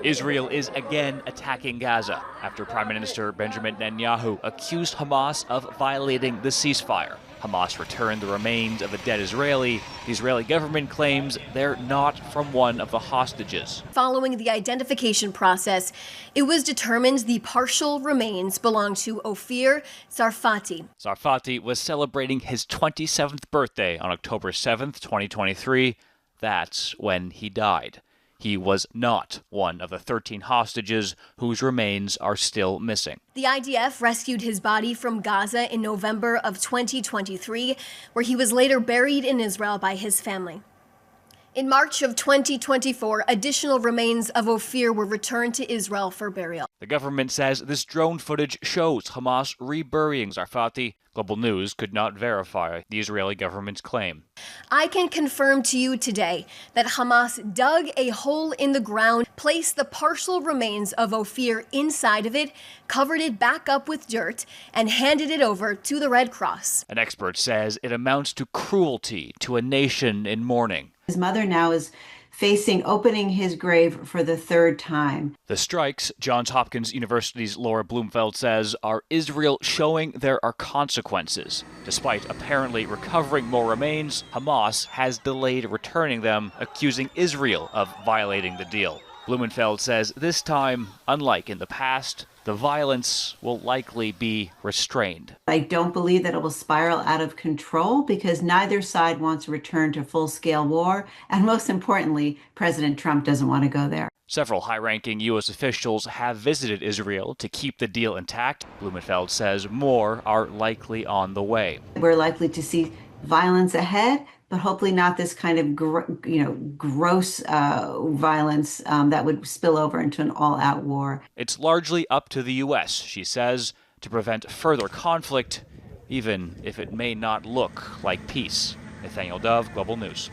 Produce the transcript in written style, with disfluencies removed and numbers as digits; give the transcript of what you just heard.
Israel is again attacking Gaza after Prime Minister Benjamin Netanyahu accused Hamas of violating the ceasefire. Hamas returned the remains of a dead Israeli. The Israeli government claims they're not from one of the hostages. Following the identification process, it was determined the partial remains belong to Ophir Sarfati. Sarfati was celebrating his 27th birthday on October 7th, 2023. That's when he died. He was not one of the 13 hostages whose remains are still missing. The IDF rescued his body from Gaza in November of 2023, where he was later buried in Israel by his family. In March of 2024, additional remains of Ophir were returned to Israel for burial. The government says this drone footage shows Hamas reburying Sarfati. Global News could not verify the Israeli government's claim. I can confirm to you today that Hamas dug a hole in the ground, placed the partial remains of Ophir inside of it, covered it back up with dirt, and handed it over to the Red Cross. An expert says it amounts to cruelty to a nation in mourning. His mother now is facing opening his grave for the third time. The strikes, Johns Hopkins University's Laura Blumenfeld says, are Israel showing there are consequences. Despite apparently recovering more remains, Hamas has delayed returning them, accusing Israel of violating the deal. Blumenfeld says this time, unlike in the past, the violence will likely be restrained. I don't believe that it will spiral out of control because neither side wants to return to full-scale war. And most importantly, President Trump doesn't want to go there. Several high-ranking U.S. officials have visited Israel to keep the deal intact. Blumenfeld says more are likely on the way. We're likely to see violence ahead, but hopefully not this kind of gross violence that would spill over into an all-out war. It's largely up to the U.S., she says, to prevent further conflict, even if it may not look like peace. Nathaniel Dove, Global News.